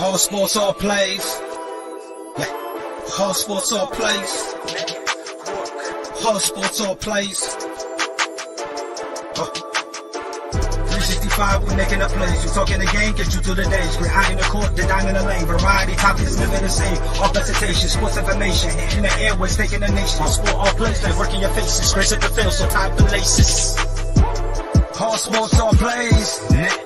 All sports, all plays. Yeah. All sports, all plays. All sports, all plays. 365, we making a plays. You talking the game, get you through the days. We're high in the court, the dime in the lane. Variety, topics, living the same. All presentation, sports information. In the airways, taking the nation. All sport, all plays, they work in your faces. Grace at the field, so tie the laces. All sports, all plays. Yeah.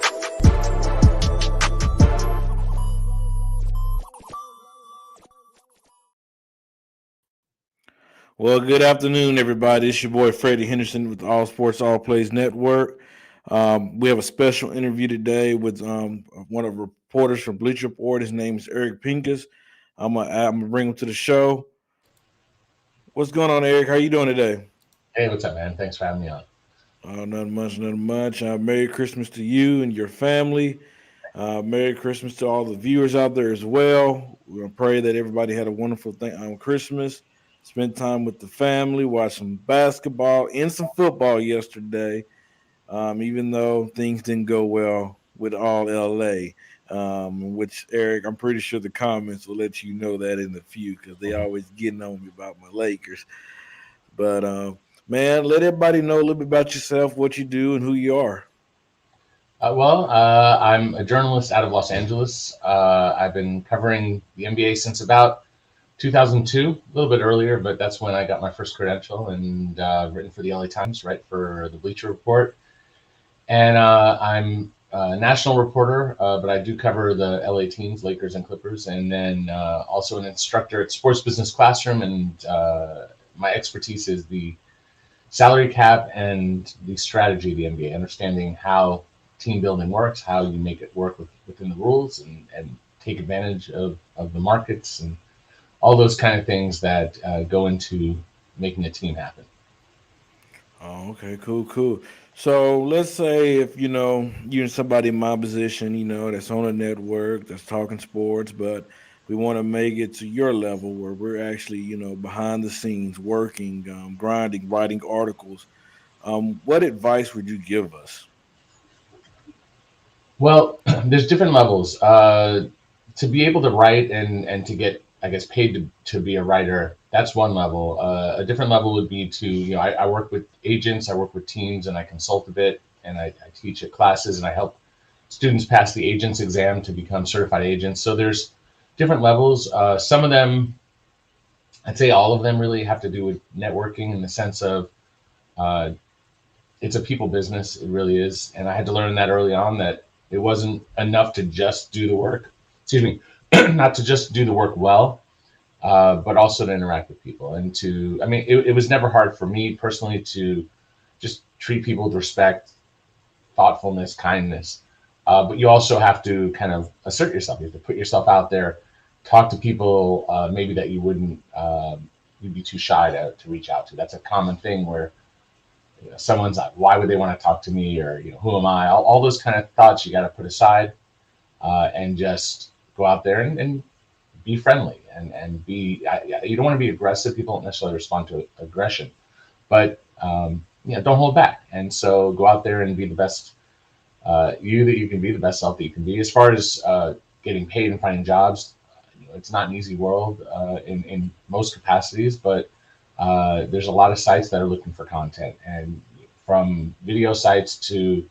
Well, good afternoon, everybody. It's your boy Freddie Henderson with All Sports All Plays Network. We have a special interview today with one of the reporters from Bleacher Reporter. His name is Eric Pincus. I'm gonna bring him to the show. What's going on, Eric? How you doing today? Hey, what's up, man? Thanks for having me on. Nothing much. Merry Christmas to you and your family. Merry Christmas to all the viewers out there as well. We're gonna pray that everybody had a wonderful thing on Christmas. Spent time with the family, watched some basketball and some football yesterday, even though things didn't go well with all LA, which, Eric, I'm pretty sure the comments will let you know that in a few because they always getting on me about my Lakers. But, man, let everybody know a little bit about yourself, what you do, and who you are. I'm a journalist out of Los Angeles. I've been covering the NBA since about 2002, a little bit earlier, but that's when I got my first credential and written for the LA Times, right, for the Bleacher Report. And I'm a national reporter, but I do cover the LA teams, Lakers and Clippers, and then also an instructor at Sports Business Classroom. And my expertise is the salary cap and the strategy of the NBA, understanding how team building works, how you make it work within the rules and take advantage of the markets and all those kind of things that go into making a team happen. Oh, okay, cool. So let's say if, you're somebody in my position, that's on a network, that's talking sports, but we want to make it to your level where we're actually, behind the scenes, working, grinding, writing articles. What advice would you give us? Well, there's different levels. To be able to write and to get, I guess, paid to be a writer, that's one level. A different level would be to, I work with agents, I work with teams, and I consult a bit, and I teach at classes, and I help students pass the agents exam to become certified agents. So there's different levels. Some of them, I'd say all of them really have to do with networking in the sense of it's a people business. It really is. And I had to learn that early on, that it wasn't enough to just do the work. Not to just do the work well, but also to interact with people and it was never hard for me personally to just treat people with respect, thoughtfulness, kindness. But you also have to kind of assert yourself. You have to put yourself out there, talk to people maybe that you wouldn't, you'd be too shy to reach out to. That's a common thing where someone's like, why would they want to talk to me? Or, who am I? All those kind of thoughts you got to put aside and just go out there and be friendly and be, you don't want to be aggressive. People don't necessarily respond to aggression, but don't hold back. And so go out there and be the best you that you can be, the best self that you can be. As far as getting paid and finding jobs, it's not an easy world in most capacities, but there's a lot of sites that are looking for content, and from video sites to,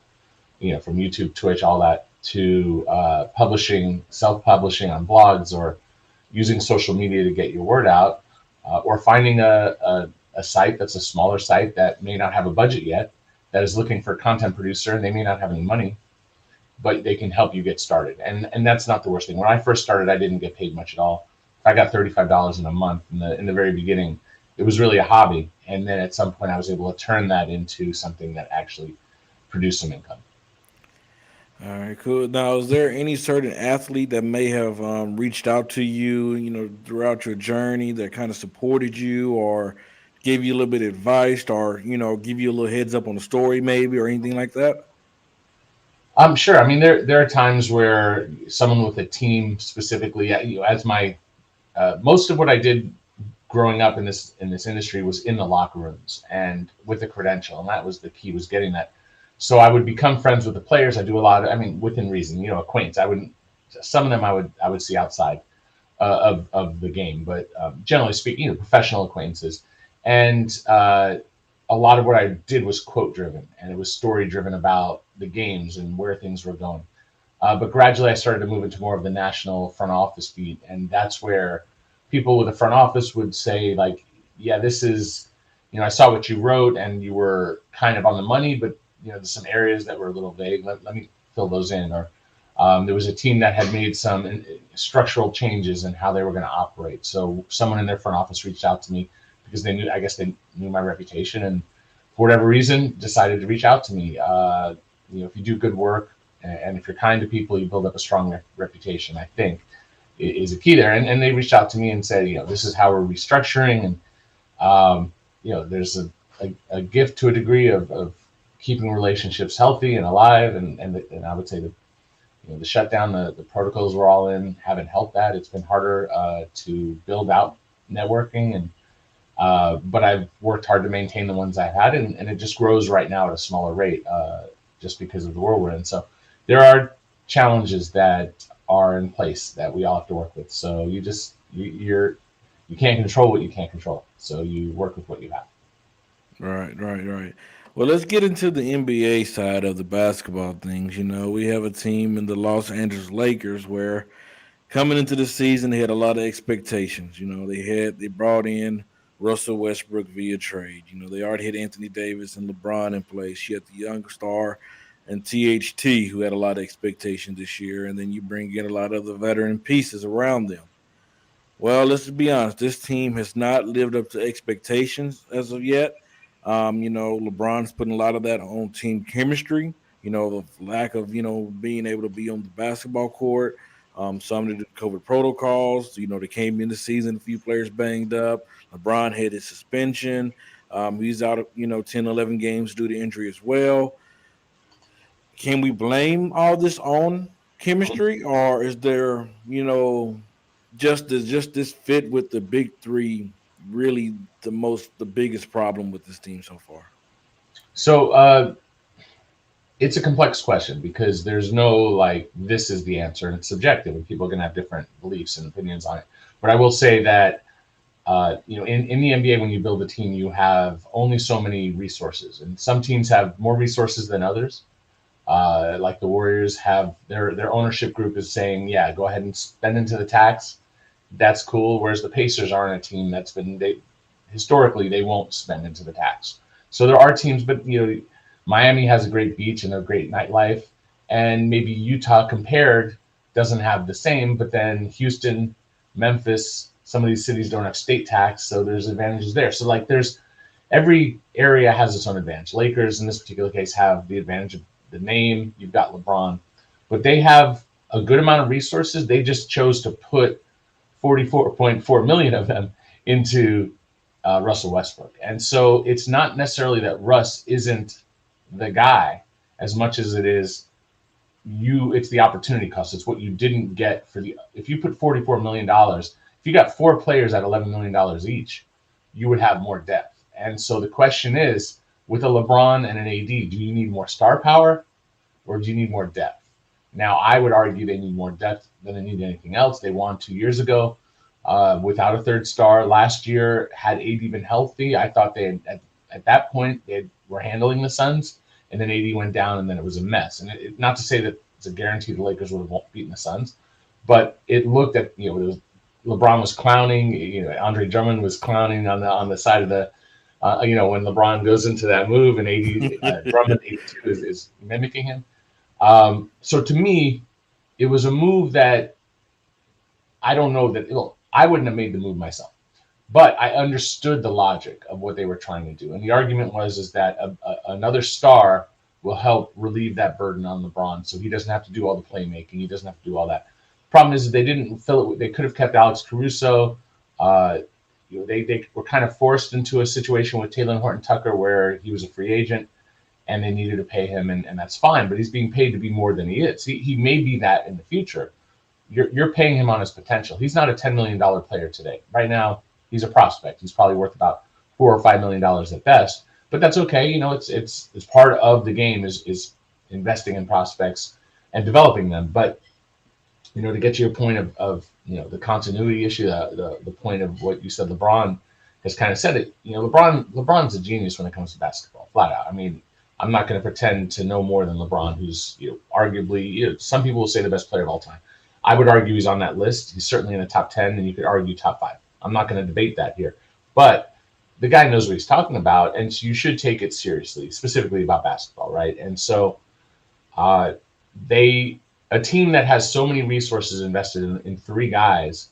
from YouTube, Twitch, all that, to publishing, self-publishing on blogs, or using social media to get your word out, or finding a site that's a smaller site that may not have a budget yet, that is looking for a content producer, and they may not have any money, but they can help you get started. And that's not the worst thing. When I first started, I didn't get paid much at all. I got $35 in a month in the very beginning. It was really a hobby, and then at some point I was able to turn that into something that actually produced some income. All right, cool. Now, is there any certain athlete that may have reached out to you, throughout your journey that kind of supported you or gave you a little bit of advice or, give you a little heads up on the story maybe or anything like that? Sure. I mean, there are times where someone with a team specifically, as my most of what I did growing up in this industry was in the locker rooms and with a credential, and that was the key, was getting that. So I would become friends with the players. I do a lot of, within reason, acquaintance. I wouldn't some of them I would see outside of the game, but generally speaking, professional acquaintances. And a lot of what I did was quote driven, and it was story driven about the games and where things were going. But gradually, I started to move into more of the national front office beat, and that's where people with the front office would say, like, "Yeah, this is, I saw what you wrote, and you were kind of on the money, but there's some areas that were a little vague. Let me fill those in." Or there was a team that had made some structural changes in how they were going to operate. So someone in their front office reached out to me because I guess they knew my reputation, and for whatever reason, decided to reach out to me. If you do good work and if you're kind to people, you build up a strong reputation, I think, is a key there. And they reached out to me and said, this is how we're restructuring. And, there's a gift to a degree of keeping relationships healthy and alive. And I would say the shutdown, the protocols we're all in haven't helped that. It's been harder to build out networking, but I've worked hard to maintain the ones I've had, and it just grows right now at a smaller rate, just because of the world we're in. So there are challenges that are in place that we all have to work with. So you can't control what you can't control. So you work with what you have. Right. Well, let's get into the NBA side of the basketball things. We have a team in the Los Angeles Lakers where coming into the season, they had a lot of expectations. They brought in Russell Westbrook via trade. They already had Anthony Davis and LeBron in place. You had the young star and THT, who had a lot of expectations this year, and then you bring in a lot of the veteran pieces around them. Well, let's be honest. This team has not lived up to expectations as of yet. LeBron's putting a lot of that on team chemistry. The lack of being able to be on the basketball court. Some of the COVID protocols. They came in the season, a few players banged up. LeBron had his suspension. He's out of 10, 11 games due to injury as well. Can we blame all this on chemistry, or is there just this fit with the big three really the biggest problem with this team so far? So it's a complex question because there's no this is the answer, and it's subjective, and people are going to have different beliefs and opinions on it. But I will say that in the NBA, when you build a team, you have only so many resources, and some teams have more resources than others. Like the Warriors have their ownership group is saying, yeah, go ahead and spend into the tax. That's cool. Whereas the Pacers aren't a team that's historically they won't spend into the tax. So there are teams, but Miami has a great beach and a great nightlife, and maybe Utah compared doesn't have the same, but then Houston, Memphis, some of these cities don't have state tax, so there's advantages there. So there's every area has its own advantage. Lakers in this particular case have the advantage of the name. You've got LeBron, but they have a good amount of resources. They just chose to put 44.4 million of them into Russell Westbrook. And so it's not necessarily that Russ isn't the guy as much as it is it's the opportunity cost. It's what you didn't get if you put $44 million, if you got 4 players at $11 million each, you would have more depth. And so the question is, with a LeBron and an AD, do you need more star power or do you need more depth? Now, I would argue they need more depth than they need anything else. They won 2 years ago without a third star. Last year, had AD been healthy, I thought they had, at that point, they were handling the Suns, and then AD went down, and then it was a mess. And not to say that it's a guarantee the Lakers would have beaten the Suns, but it looked at, LeBron was clowning, Andre Drummond was clowning on the side of the, when LeBron goes into that move and AD Drummond 82 is mimicking him. So to me, it was a move that I don't know that I wouldn't have made the move myself, but I understood the logic of what they were trying to do. And the argument is that another star will help relieve that burden on LeBron, so he doesn't have to do all the playmaking. He doesn't have to do all that. Problem is they didn't fill it. They could have kept Alex Caruso. They were kind of forced into a situation with Taylor Horton-Tucker where he was a free agent and they needed to pay him, and that's fine, but he's being paid to be more than he is. He may be that in the future. You're paying him on his potential. He's not a $10 million player today. Right now, he's a prospect. He's probably worth about $4 or $5 million at best, but that's okay. It's part of the game is investing in prospects and developing them. But To get to your point of the continuity issue, the point of what you said, LeBron has kind of said it. LeBron's a genius when it comes to basketball, flat out. I mean, I'm not going to pretend to know more than LeBron, who's arguably, some people will say the best player of all time. I would argue he's on that list. He's certainly in the top 10, and you could argue top 5. I'm not going to debate that here, but the guy knows what he's talking about, and so you should take it seriously, specifically about basketball, right? And so, a team that has so many resources invested in 3 guys,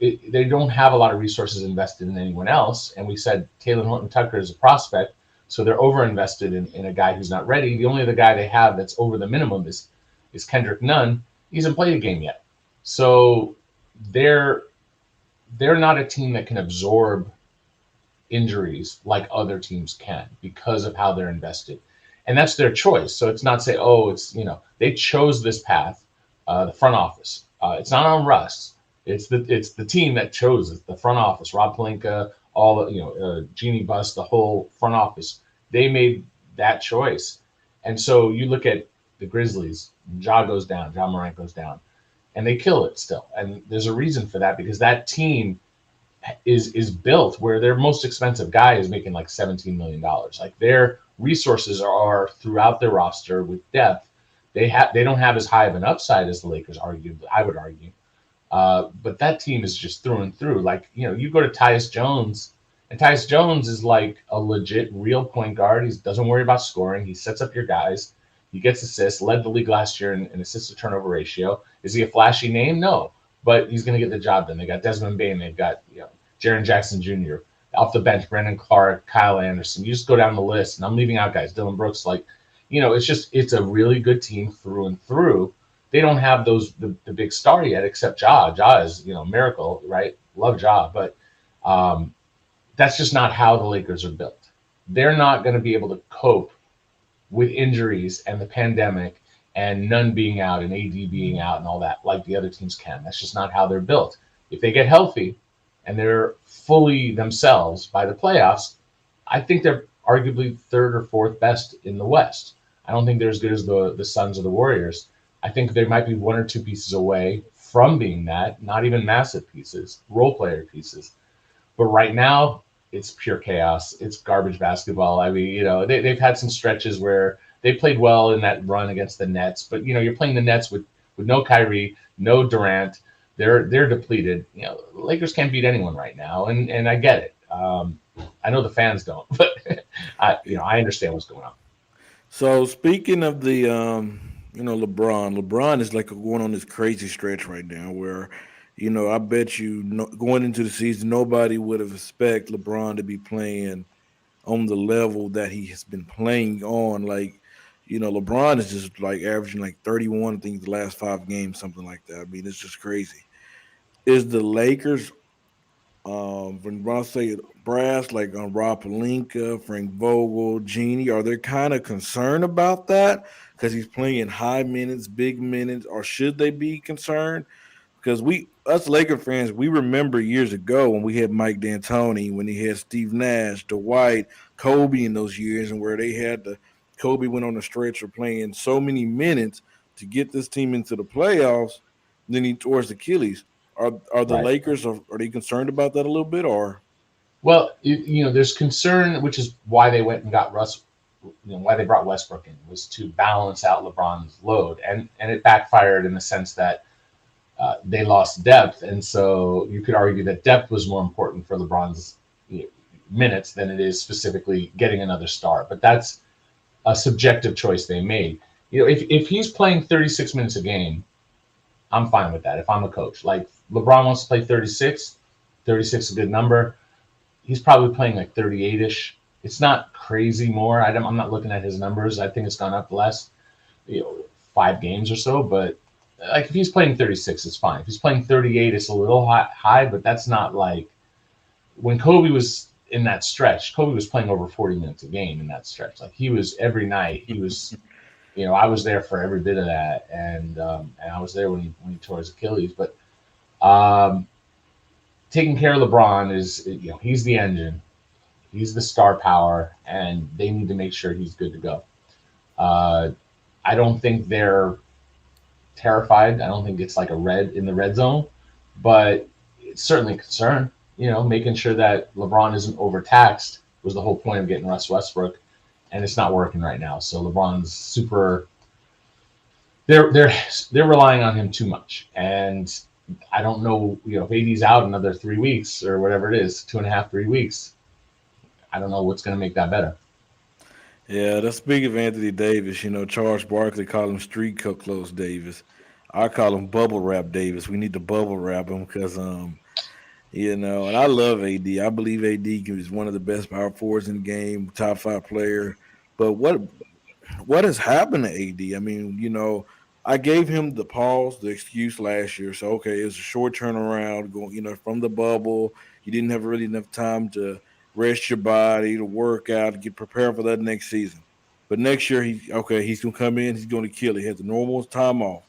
they don't have a lot of resources invested in anyone else. And we said Taylor Horton Tucker is a prospect, so they're over-invested in a guy who's not ready. The only other guy they have that's over the minimum is Kendrick Nunn. He hasn't played a game yet. So they're not a team that can absorb injuries like other teams can because of how they're invested. And that's their choice. So it's not say, they chose this path, the front office. It's not on Russ. It's the team that chose it, the front office, Rob Pelinka, all the, Jeannie Buss, the whole front office. They made that choice. And so you look at the Grizzlies, Ja goes down, Ja Morant goes down, and they kill it still. And there's a reason for that, because that team is built where their most expensive guy is making like $17 million. Like, their resources are throughout their roster with depth. They don't have as high of an upside as the Lakers, I would argue. But that team is just through and through. Like, you go to Tyus Jones, and Tyus Jones is like a legit real point guard. He doesn't worry about scoring. He sets up your guys. He gets assists, led the league last year in assist to turnover ratio. Is he a flashy name? No, but he's going to get the job done. They got Desmond Bane. They've got, Jaren Jackson Jr. Off the bench, Brandon Clark, Kyle Anderson. You just go down the list, and I'm leaving out guys. Dylan Brooks, it's a really good team through and through. They don't have the big star yet, except Ja. Ja is, miracle, right? Love Ja, but that's just not how the Lakers are built. They're not going to be able to cope with injuries and the pandemic and Nunn being out and AD being out and all that like the other teams can. That's just not how they're built. If they get healthy and they're fully themselves by the playoffs, I think they're arguably 3rd or 4th best in the West. I don't think they're as good as the Suns or the Warriors. I think they might be 1 or 2 pieces away from being that, not even massive pieces, role player pieces. But right now, it's pure chaos. It's garbage basketball. I mean, they've had some stretches where they played well in that run against the Nets, but you're playing the Nets with no Kyrie, no Durant. They're depleted. The Lakers can't beat anyone right now, and I get it. I know the fans don't, but I understand what's going on. So speaking of the LeBron is like going on this crazy stretch right now where, I bet you going into the season nobody would have expected LeBron to be playing on the level that he has been playing on. Like, LeBron is just like averaging like 31, I think, the last 5 games, something like that. I mean, it's just crazy. Is the Lakers, when I say brass, like Rob Pelinka, Frank Vogel, Genie, are they kind of concerned about that because he's playing high minutes, big minutes, or should they be concerned? Because us Laker fans, we remember years ago when we had Mike D'Antoni, when he had Steve Nash, Dwight, Kobe in those years, and where they had Kobe went on a stretch of playing so many minutes to get this team into the playoffs. Then he tore his Achilles. Are the Right. Lakers, are they concerned about that a little bit, or? Well, there's concern, which is why they went and got Russ. Why they brought Westbrook in was to balance out LeBron's load, and it backfired in the sense that they lost depth, and so you could argue that depth was more important for LeBron's minutes than it is specifically getting another star. But that's a subjective choice they made. If he's playing 36 minutes a game, I'm fine with that. If I'm a coach, like LeBron wants to play 36 is a good number. He's probably playing like 38-ish. It's not crazy more. I'm not looking at his numbers. I think it's gone up less, 5 games or so. But like if he's playing 36, it's fine. If he's playing 38, it's a little high, but that's not like when Kobe was in that stretch. Kobe was playing over 40 minutes a game in that stretch. Like he was every night. He was, I was there for every bit of that, and I was there when he tore his Achilles. But taking care of LeBron is, he's the engine. He's the star power, and they need to make sure he's good to go. I don't think they're terrified. I don't think it's like a red in the red zone, but it's certainly a concern. Making sure that LeBron isn't overtaxed was the whole point of getting Russ Westbrook, and it's not working right now. So LeBron's super. They're relying on him too much, and I don't know. If AD's out another 3 weeks or whatever it is, 2.5, 3 weeks, I don't know what's going to make that better. Yeah, that's speaking of Anthony Davis. Charles Barkley called him street clothes Davis. I call him bubble wrap Davis. We need to bubble wrap him because and I love AD. I believe AD is one of the best power forwards in the game, top 5 player. But what has happened to AD? I mean, I gave him the pause, the excuse last year. So okay, it was a short turnaround going, from the bubble. You didn't have really enough time to rest your body, to work out, to get prepared for that next season. But next year, he's gonna come in, he's gonna kill it. He has the normal time off.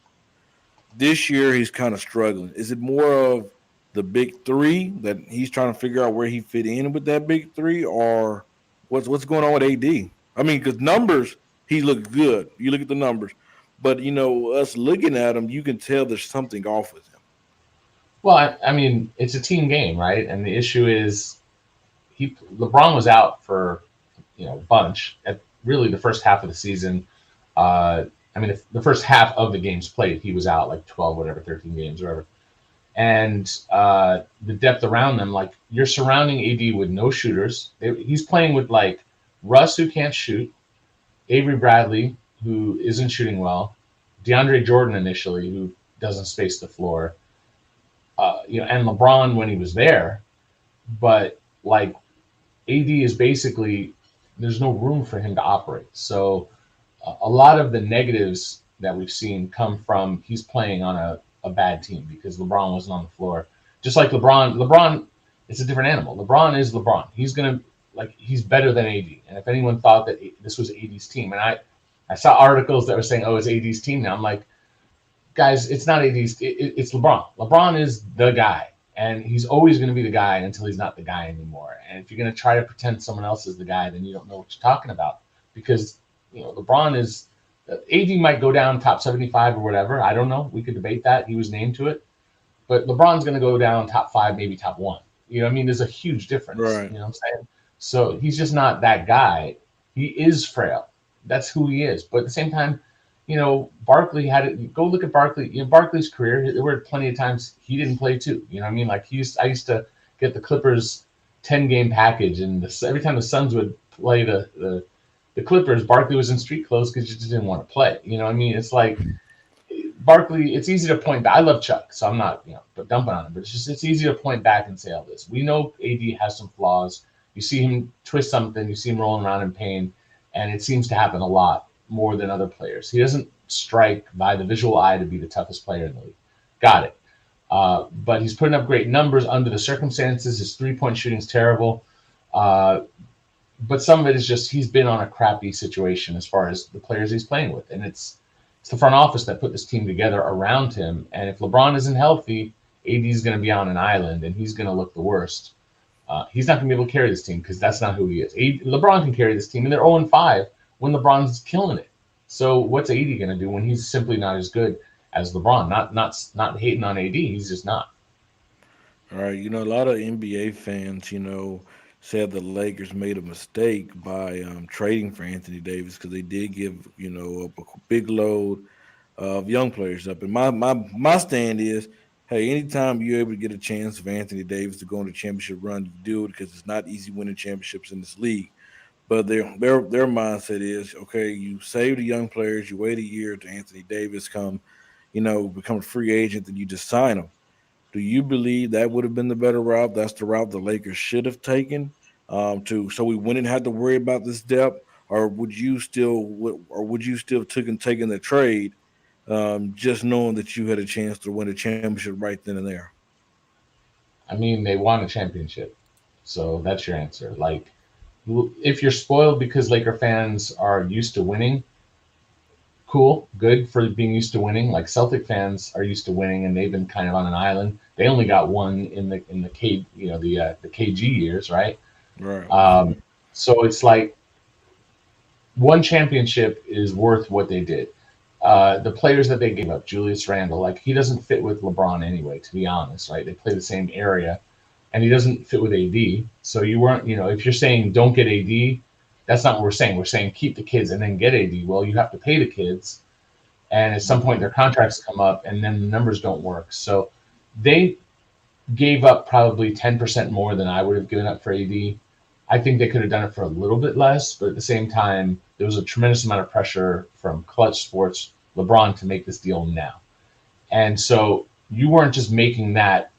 This year, he's kind of struggling. Is it more of the big three that he's trying to figure out where he fit in with that big three, or what's going on with AD? I mean, because numbers, he looks good. You look at the numbers, but us looking at him, you can tell there's something off with him. Well, I mean, it's a team game, right? And the issue is LeBron was out for a bunch at really the first half of the season. I mean, the first half of the games played, he was out like 12, whatever, 13 games, whatever. And the depth around them, like you're surrounding AD with no shooters. He's playing with like Russ, who can't shoot, Avery Bradley, who isn't shooting well, DeAndre Jordan initially, who doesn't space the floor, and LeBron when he was there. But like AD is basically, there's no room for him to operate. So a lot of the negatives that we've seen come from he's playing on a bad team because LeBron wasn't on the floor. Just like LeBron, it's a different animal. LeBron is LeBron. He's better than AD. And if anyone thought that this was AD's team, and I saw articles that were saying, oh, it's AD's team now. I'm like, guys, it's not AD's. It's LeBron. LeBron is the guy. And he's always going to be the guy until he's not the guy anymore. And if you're going to try to pretend someone else is the guy, then you don't know what you're talking about. Because, LeBron is – AD might go down top 75 or whatever. I don't know. We could debate that. He was named to it. But LeBron's going to go down top 5, maybe top 1. There's a huge difference. Right. You know what I'm saying? So he's just not that guy. He is frail. That's who he is. But at the same time, Barkley had it. Go look at Barkley. Barkley's career. There were plenty of times he didn't play too. I mean, like I used to get the Clippers 10-game package, and every time the Suns would play the Clippers, Barkley was in street clothes because he just didn't want to play. I mean, it's like Barkley. It's easy to point back. I love Chuck, so I'm not dumping on him, but it's easy to point back and say all this. We know AD has some flaws. You see him twist something, you see him rolling around in pain, and it seems to happen a lot more than other players. He doesn't strike by the visual eye to be the toughest player in the league. Got it. But he's putting up great numbers under the circumstances. His three-point shooting's terrible. But some of it is just he's been on a crappy situation as far as the players he's playing with. And it's the front office that put this team together around him. And if LeBron isn't healthy, AD's going to be on an island, and he's going to look the worst. He's not going to be able to carry this team because that's not who he is. LeBron can carry this team, and they're 0-5 when LeBron's killing it. So what's AD going to do when he's simply not as good as LeBron? Not hating on AD, he's just not. All right, a lot of NBA fans, said the Lakers made a mistake by trading for Anthony Davis because they did give, up a big load of young players up. And my stand is, hey, anytime you're able to get a chance of Anthony Davis to go on a championship run, you do it because it's not easy winning championships in this league. But their mindset is, okay, you save the young players, you wait a year to Anthony Davis become a free agent, then you just sign him. Do you believe that would have been the better route? That's the route the Lakers should have taken so we wouldn't have to worry about this depth, or would you still taking the trade just knowing that you had a chance to win a championship right then and there? I mean, they won a championship, so that's your answer. Like, if you're spoiled because Laker fans are used to winning, cool, good for being used to winning. Like Celtic fans are used to winning, and they've been kind of on an island. They only got one in the KG years, right? Right. So it's like one championship is worth what they did. the players that they gave up, Julius Randle, like he doesn't fit with LeBron anyway, to be honest, right? They play the same area, and he doesn't fit with AD. So you weren't, if you're saying don't get AD, that's not what we're saying. We're saying keep the kids and then get AD. Well, you have to pay the kids, and at some point their contracts come up, and then the numbers don't work. So they gave up probably 10% more than I would have given up for AD. I think they could have done it for a little bit less, but at the same time, there was a tremendous amount of pressure from Clutch Sports, LeBron, to make this deal now. And so you weren't just making that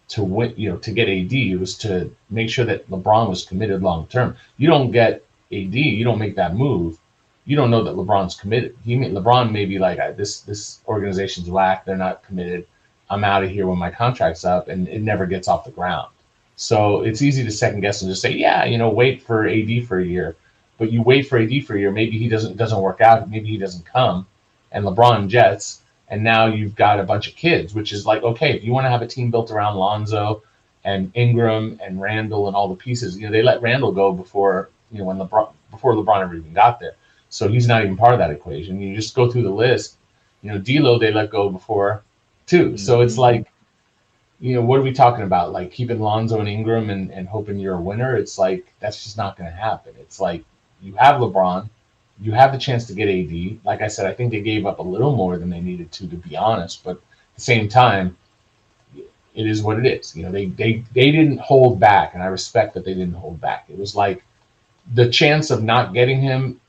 to win, to get AD. It was to make sure that LeBron was committed long term. You don't get AD, you don't make that move. You don't know that LeBron's committed. LeBron may be like, this organization's whack. They're not committed. I'm out of here when my contract's up, and it never gets off the ground. So it's easy to second guess and just say, yeah, wait for AD for a year. But you wait for AD for a year, maybe he doesn't work out, maybe he doesn't come, and LeBron jets, and now you've got a bunch of kids, which is like, okay, if you want to have a team built around Lonzo and Ingram and Randall and all the pieces, they let Randall go before LeBron ever even got there. So he's not even part of that equation. You just go through the list. D'Lo they let go before too. Mm-hmm. So it's like, what are we talking about? Like keeping Lonzo and Ingram and hoping you're a winner? It's like, that's just not going to happen. It's like you have LeBron, you have the chance to get AD. Like I said, I think they gave up a little more than they needed to be honest. But at the same time, it is what it is. They didn't hold back, and I respect that they didn't hold back. It was like the chance of not getting him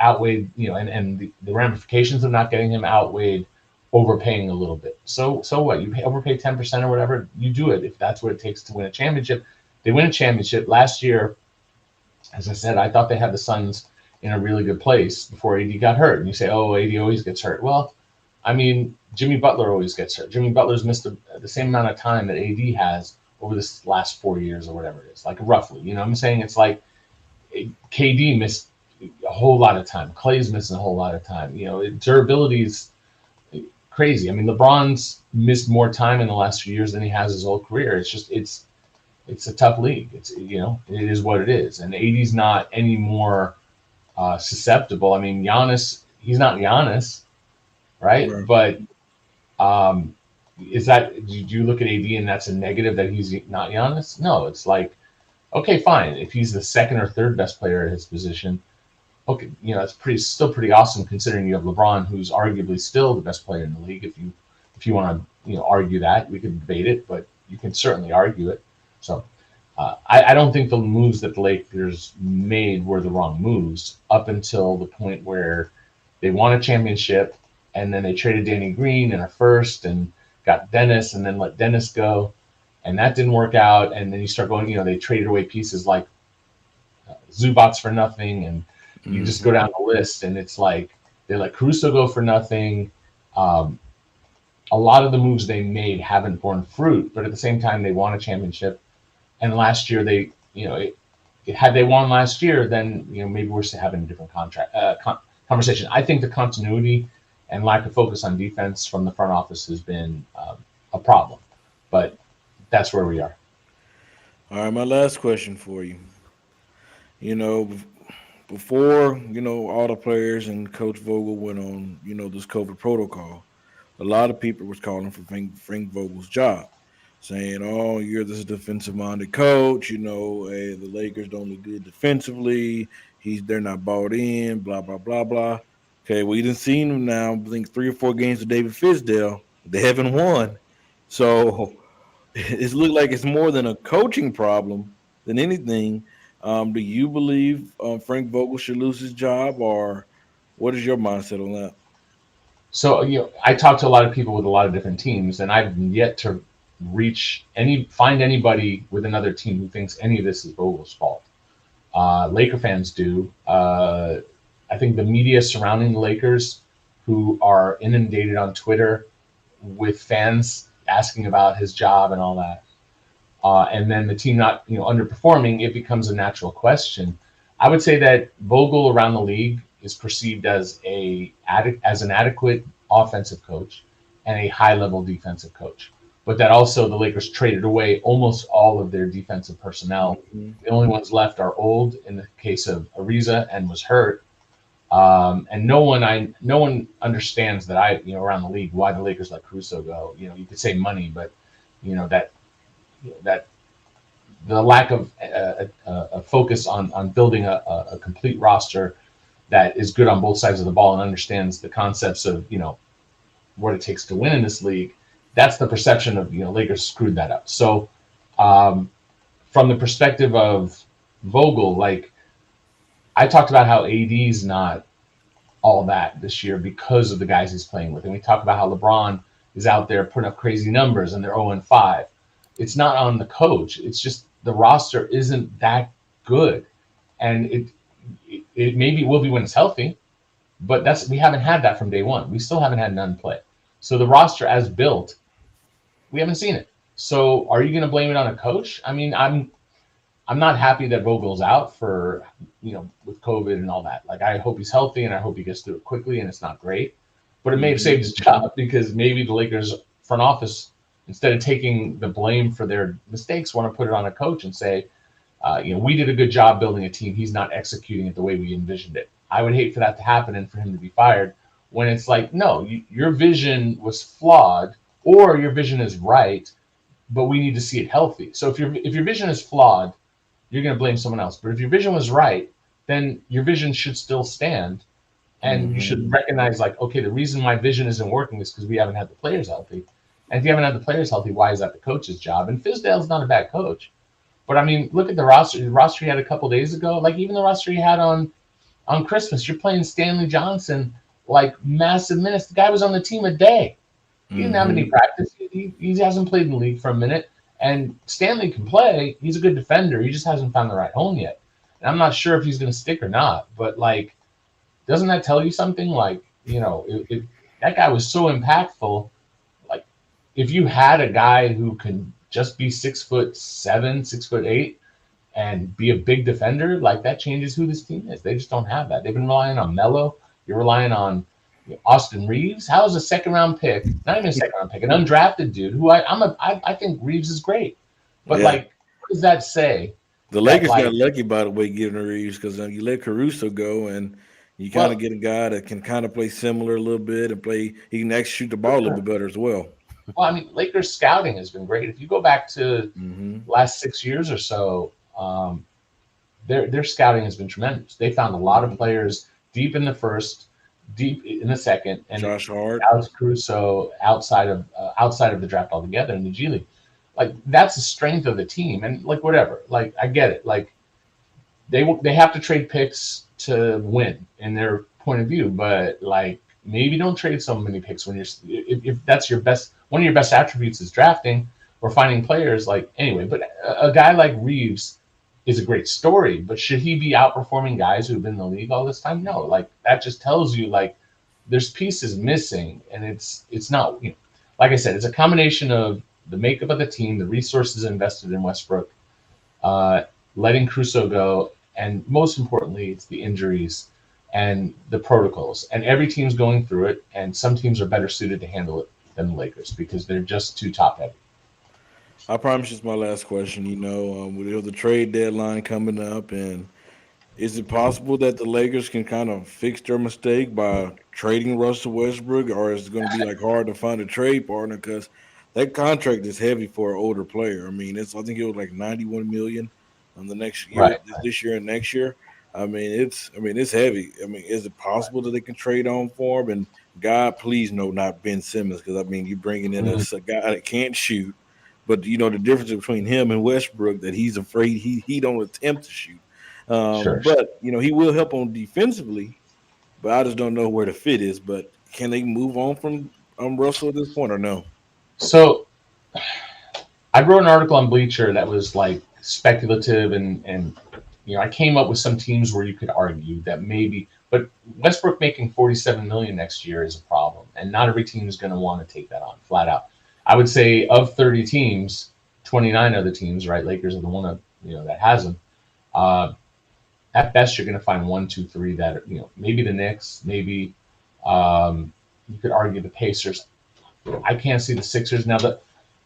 outweighed, and the ramifications of not getting him outweighed overpaying a little bit. So what? You overpay 10% or whatever, you do it if that's what it takes to win a championship. They win a championship. Last year, as I said, I thought they had the Suns in a really good place before AD got hurt. And you say, oh, AD always gets hurt. Well, I mean, Jimmy Butler always gets hurt. Jimmy Butler's missed the same amount of time that AD has over this last 4 years or whatever it is, like roughly. I'm saying? It's like KD missed a whole lot of time. Clay's missing a whole lot of time. Durability is crazy. I mean, LeBron's missed more time in the last few years than he has his whole career. It's just it's a tough league. It is what it is. And AD's not any more susceptible. I mean, Giannis, he's not Giannis, right? Sure. But is that, do you look at AD and that's a negative that he's not Giannis? No, it's like, okay, fine. If he's the second or third best player at his position, okay, it's still pretty awesome considering you have LeBron, who's arguably still the best player in the league. If you want to argue that, we can debate it, but you can certainly argue it. So I don't think the moves that the Lakers made were the wrong moves up until the point where they won a championship, and then they traded Danny Green and a first and got Dennis, and then let Dennis go, and that didn't work out. And then you start going, they traded away pieces like Zubats for nothing, and you just go down the list, and it's like they let Caruso go for nothing. A lot of the moves they made haven't borne fruit, but at the same time, they won a championship. And last year, had they won last year, then maybe we're still having a different conversation. I think the continuity and lack of focus on defense from the front office has been a problem, but that's where we are. All right, my last question for you. Before, all the players and Coach Vogel went on, this COVID protocol, a lot of people was calling for Frank Vogel's job, saying, oh, you're this defensive-minded coach, hey, the Lakers don't look good defensively, they're not bought in, blah, blah, blah, blah. Okay, well, you didn't see him now, I think 3 or 4 games with David Fisdale. They haven't won. So it looked like it's more than a coaching problem than anything. Do you believe Frank Vogel should lose his job, or what is your mindset on that? So, I talk to a lot of people with a lot of different teams, and I've yet to find anybody with another team who thinks any of this is Vogel's fault. Laker fans do. I think the media surrounding the Lakers, who are inundated on Twitter with fans asking about his job and all that, and then the team not underperforming, it becomes a natural question. I would say that Vogel around the league is perceived as an adequate offensive coach and a high-level defensive coach. But that also the Lakers traded away almost all of their defensive personnel. Mm-hmm. The only ones left are old in the case of Ariza and was hurt. And no one understands that around the league why the Lakers let Caruso go. You could say money, but that the lack of a focus on building a complete roster that is good on both sides of the ball and understands the concepts of what it takes to win in this league. That's the perception of Lakers screwed that up. So from the perspective of Vogel, like I talked about how AD's not all that this year because of the guys he's playing with, and we talked about how LeBron is out there putting up crazy numbers and they're 0-5. It's not on the coach. It's just the roster isn't that good, and it maybe will be when it's healthy, but we haven't had that from day one. We still haven't had none play. So the roster as built, we haven't seen it. So are you going to blame it on a coach? I mean, I'm not happy that Vogel's out for with COVID and all that. Like I hope he's healthy and I hope he gets through it quickly, and it's not great, but it may have saved his job because maybe the Lakers front office, instead of taking the blame for their mistakes, want to put it on a coach and say, we did a good job building a team. He's not executing it the way we envisioned it. I would hate for that to happen and for him to be fired when it's like, no, your vision was flawed or your vision is right, but we need to see it healthy. So if your vision is flawed, you're going to blame someone else. But if your vision was right, then your vision should still stand. And you should recognize, like, okay, the reason my vision isn't working is because we haven't had the players healthy. And if you haven't had the players healthy, why is that the coach's job? And Fizdale's not a bad coach. But, I mean, look at the roster. The roster he had a couple days ago, like even the roster he had on Christmas, you're playing Stanley Johnson, like massive minutes. The guy was on the team a day. He didn't have any practice. He hasn't played in the league for a minute. And Stanley can play. He's a good defender. He just hasn't found the right home yet. And I'm not sure if he's going to stick or not. But, like, doesn't that tell you something? Like, if that guy was so impactful. Like, if you had a guy who can just be 6'7", 6'8", and be a big defender, like that changes who this team is. They just don't have that. They've been relying on Melo. You're relying on Austin Reeves. How is a second-round pick, not even a second-round pick, an undrafted dude who I think Reeves is great. But, like, what does that say? The Lakers got lucky, by the way, giving Reeves, because you let Caruso go, and you kind of get a guy that can kind of play similar a little bit and he can actually shoot the ball a little bit better as well. Well, I mean, Lakers scouting has been great. If you go back to last 6 years or so, their scouting has been tremendous. They found a lot of players deep in the first, deep in the second, and Josh Hart, Alex Caruso outside of the draft altogether in the G League. Like, that's the strength of the team, and like whatever. Like, I get it. Like, they have to trade picks to win in their point of view, but like maybe don't trade so many picks when if that's your best. One of your best attributes is drafting or finding players. Like, anyway, but a guy like Reeves is a great story, but should he be outperforming guys who've been in the league all this time? No. Like, that just tells you, like, there's pieces missing, and it's not, like I said, it's a combination of the makeup of the team, the resources invested in Westbrook, letting Caruso go, and most importantly, it's the injuries and the protocols. And every team's going through it, and some teams are better suited to handle it than the Lakers because they're just too top-heavy. I promise it's my last question. With the trade deadline coming up, and is it possible that the Lakers can kind of fix their mistake by trading Russell Westbrook, or is it going to be like hard to find a trade partner because that contract is heavy for an older player? I mean, I think it was like $91 million on the next year, this year and next year. I mean, it's heavy. I mean, is it possible that they can trade on for him? And God, please no, not Ben Simmons, because I mean, you're bringing in a guy that can't shoot. But the difference between him and Westbrook, that he's afraid he don't attempt to shoot. But he will help on defensively. But I just don't know where the fit is. But can they move on from Russell at this point or no? So I wrote an article on Bleacher that was like speculative, and I came up with some teams where you could argue that maybe, but Westbrook making $47 million next year is a problem, and not every team is going to want to take that on flat out. I would say of 30 teams, 29 other teams, right? Lakers are the one that has them. At best, you're going to find 1, 2, 3 that maybe the Knicks, maybe you could argue the Pacers. I can't see the Sixers now.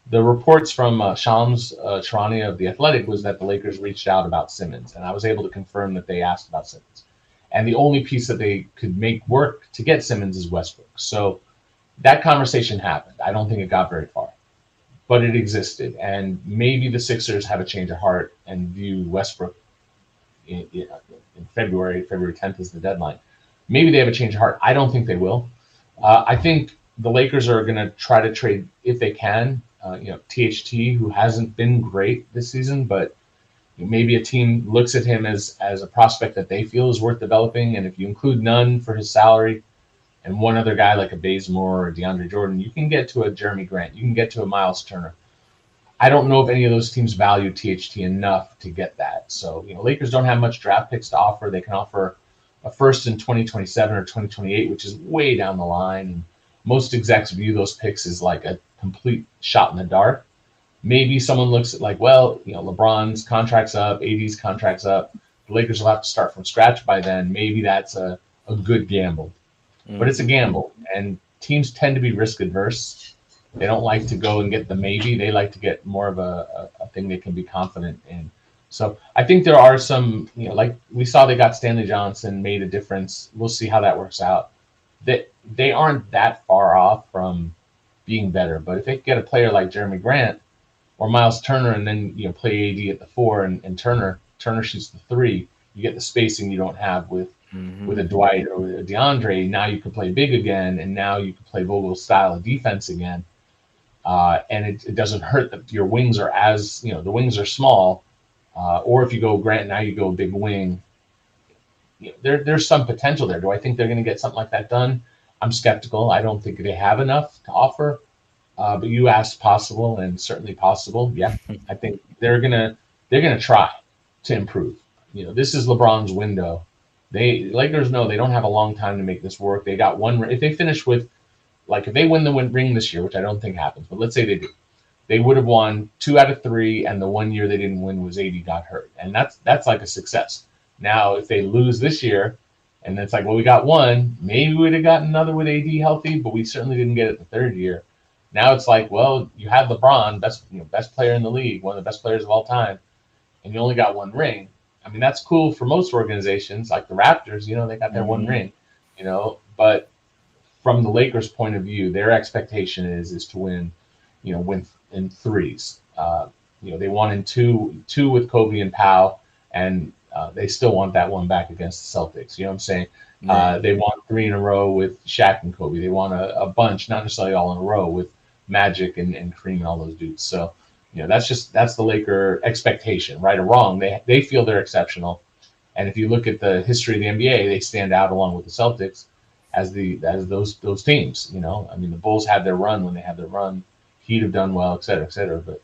The reports from Shams Charania of The Athletic was that the Lakers reached out about Simmons, and I was able to confirm that they asked about Simmons. And the only piece that they could make work to get Simmons is Westbrook. So that conversation happened. I don't think it got very far, but it existed. And maybe the Sixers have a change of heart and view Westbrook in February 10th is the deadline. Maybe they have a change of heart. I don't think they will. I think the Lakers are going to try to trade, if they can, THT, who hasn't been great this season, but maybe a team looks at him as a prospect that they feel is worth developing. And if you include none for his salary and one other guy like a Bazemore or DeAndre Jordan, you can get to a Jeremy Grant. You can get to a Miles Turner. I don't know if any of those teams value THT enough to get that. So, Lakers don't have much draft picks to offer. They can offer a first in 2027 or 2028, which is way down the line. And most execs view those picks as like a complete shot in the dark. Maybe someone looks at like, well, LeBron's contract's up, AD's contract's up. The Lakers will have to start from scratch by then. Maybe that's a good gamble. But it's a gamble. And teams tend to be risk adverse. They don't like to go and get the maybe. They like to get more of a thing they can be confident in. So I think there are some, like we saw they got Stanley Johnson, made a difference. We'll see how that works out. They aren't that far off from being better. But if they get a player like Jeremy Grant or Miles Turner and then play AD at the 4 and Turner shoots the 3, you get the spacing you don't have with a Dwight or a DeAndre. Now you can play big again, and now you can play Vogel's style of defense again. And it doesn't hurt that your wings are the wings are small. Or if you go Grant, now you go big wing. There's some potential there. Do I think they're going to get something like that done? I'm skeptical. I don't think they have enough to offer. But you asked possible, and certainly possible. Yeah, I think they're gonna try to improve. This is LeBron's window. Lakers know they don't have a long time to make this work. They got one. If they finish with, if they win the ring this year, which I don't think happens, but let's say they do, they would have won 2 out of 3, and the 1 year they didn't win was AD got hurt, and that's like a success. Now, if they lose this year, and it's like, well, we got one, maybe we'd have gotten another with AD healthy, but we certainly didn't get it the 3rd year. Now it's like, well, you had LeBron, best player in the league, one of the best players of all time, and you only got 1 ring. I mean, that's cool for most organizations, like the Raptors. They got their 1 ring. But from the Lakers' point of view, their expectation is to win, win in 3s. They won in two with Kobe and Powell, and they still want that one back against the Celtics. You know what I'm saying? They won 3 in a row with Shaq and Kobe. They won a bunch, not necessarily all in a row, with Magic and Kareem and all those dudes. So, that's the Laker expectation, right or wrong. They feel they're exceptional. And if you look at the history of the NBA, they stand out along with the Celtics as those teams. The Bulls had their run when they had their run. He'd have done well, et cetera, et cetera. But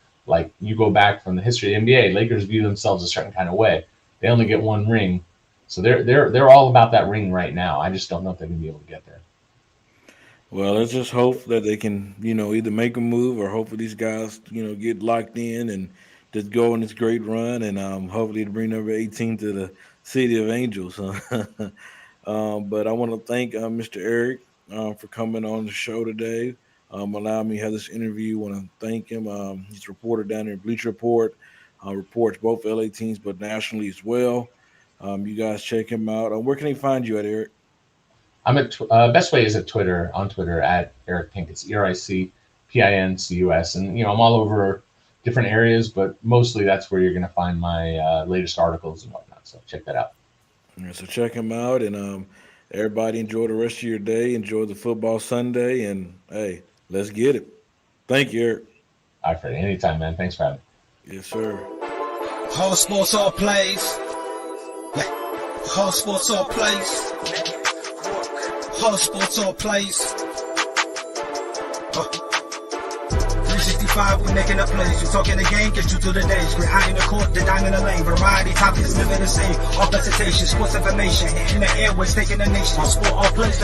you go back from the history of the NBA, Lakers view themselves a certain kind of way. They only get 1 ring. So they're all about that ring right now. I just don't know if they're going to be able to get there. Well, let's just hope that they can, either make a move or hopefully these guys, get locked in and just go on this great run, and hopefully to bring number 18 to the City of Angels. But I want to thank Mr. Eric for coming on the show today. Allowing me to have this interview. I want to thank him. He's a reporter down there at Bleacher Report, reports both LA teams but nationally as well. You guys check him out. Where can he find you at, Eric? I'm at best way is on Twitter at Eric Pincus, EricPincus, and I'm all over different areas, but mostly that's where you're going to find my latest articles and whatnot. So check that out. All right, so check him out, and everybody enjoy the rest of your day. Enjoy the football Sunday, and hey, let's get it. Thank you, Eric. All right, Freddie. Anytime, man. Thanks for having me. Yes, sir. All sports, all plays. All sports, all plays. All sports, all plays. 365, we making a plays. You talking the game, get you through the days. We're out in the court, the dime in the lane. Variety, topics, living the same. All presentation, sports information. In the airways, taking the nation. All sport, all plays.